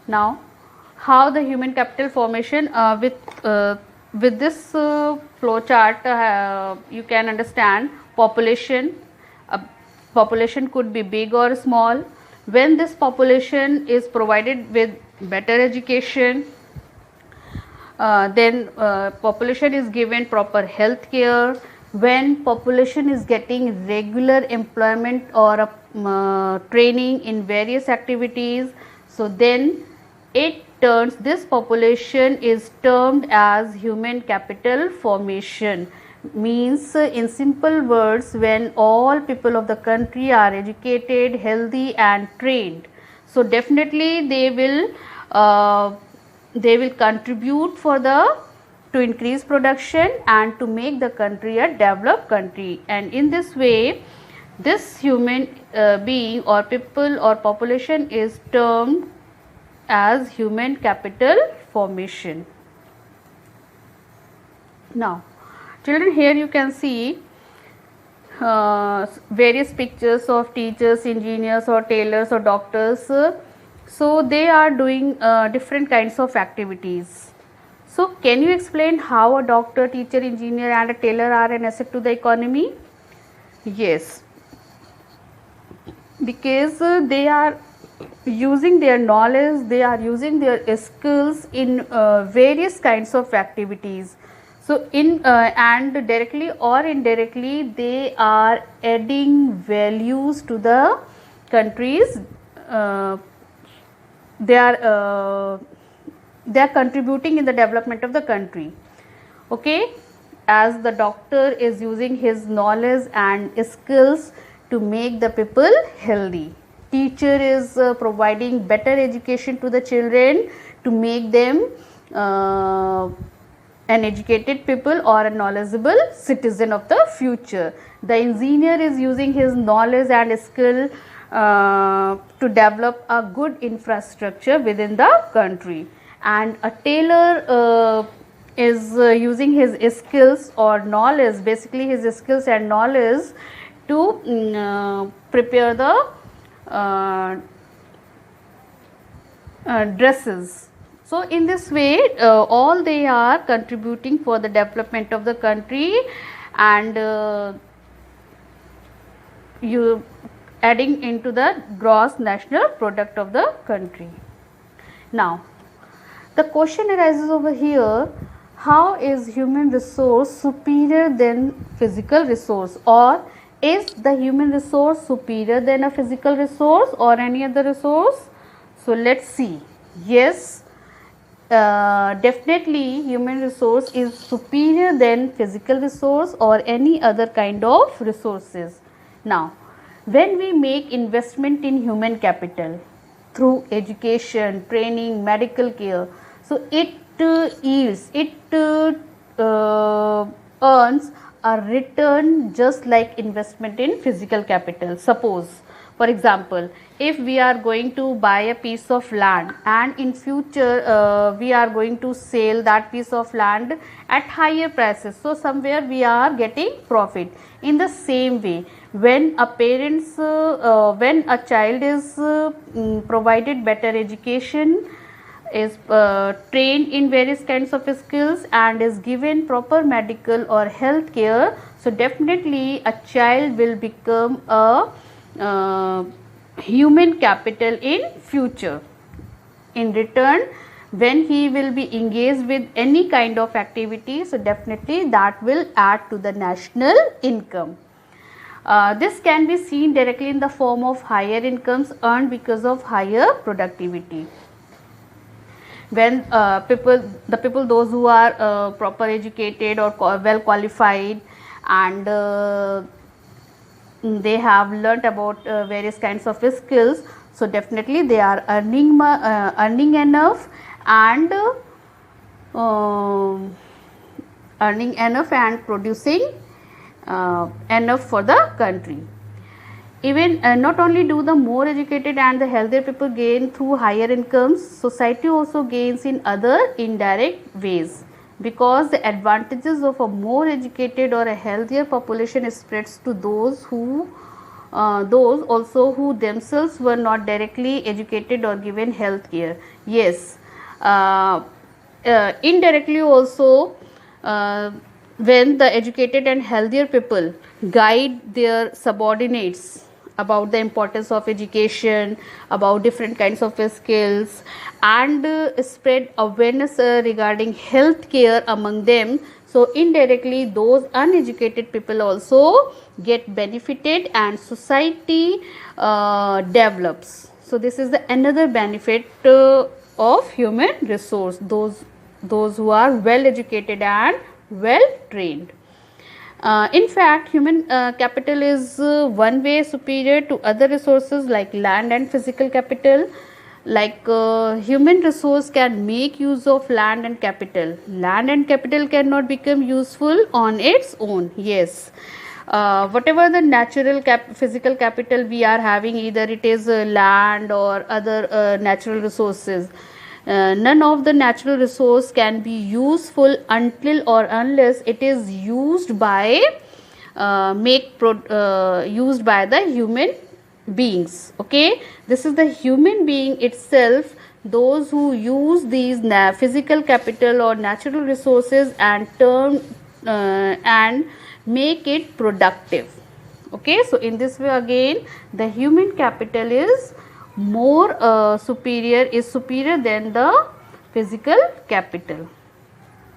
Now, how the human capital formation with this flow chart you can understand population. Population could be big or small. When this population is provided with better education, then population is given proper health care. When population is getting regular employment or training in various activities, so then this population is termed as human capital formation. Means in simple words, when all people of the country are educated, healthy and trained, so definitely they will contribute to increase production and to make the country a developed country. And in this way, this human being or people or population is termed as human capital formation. Now, children, here you can see various pictures of teachers, engineers or tailors or doctors. So they are doing different kinds of activities. So can you explain how a doctor, teacher, engineer and a tailor are an asset to the economy? Yes, because they are using their knowledge, they are using their skills in various kinds of activities. So and directly or indirectly they are adding values to the countries. They are contributing in the development of the country. Okay, as the doctor is using his knowledge and skills to make the people healthy. Teacher is providing better education to the children to make them an educated people or a knowledgeable citizen of the future. The engineer is using his knowledge and skill to develop a good infrastructure within the country. And a tailor is using his skills or knowledge, basically his skills and knowledge to prepare the dresses. So in this way all they are contributing for the development of the country and you adding into the gross national product of the country. Now the question arises over here, how is human resource superior than physical resource, or is the human resource superior than a physical resource or any other resource? So let's see. Yes, definitely human resource is superior than physical resource or any other kind of resources. Now when we make investment in human capital through education, training, medical care, so it yields, it earns a return just like investment in physical capital. Suppose, for example, if we are going to buy a piece of land and in future we are going to sell that piece of land at higher prices, so somewhere we are getting profit. In the same way, when a parents when a child is provided better education, is trained in various kinds of skills and is given proper medical or health care, so definitely a child will become a human capital in future. In return, when he will be engaged with any kind of activity, so definitely that will add to the national income. This can be seen directly in the form of higher incomes earned because of higher productivity. When the people those who are proper educated or well qualified and they have learnt about various kinds of skills, so definitely they are earning enough and producing enough for the country. Even not only do the more educated and the healthier people gain through higher incomes, society also gains in other indirect ways, because the advantages of a more educated or a healthier population spreads to those who those also who themselves were not directly educated or given health care. Yes, indirectly also, when the educated and healthier people guide their subordinates about the importance of education, about different kinds of skills, and spread awareness regarding health care among them, so indirectly those uneducated people also get benefited and society develops. So this is the another benefit of human resource, those who are well educated and well trained. In fact, human capital is one way superior to other resources like land and physical capital. Like human resource can make use of land and capital. Land and capital cannot become useful on its own. Yes. Whatever the natural physical capital we are having, either it is land or other natural resources, none of the natural resource can be useful until or unless it is used by used by the human beings. Okay, this is the human being itself, those who use these physical capital or natural resources and turn and make it productive. Okay, so in this way again the human capital is more superior than the physical capital.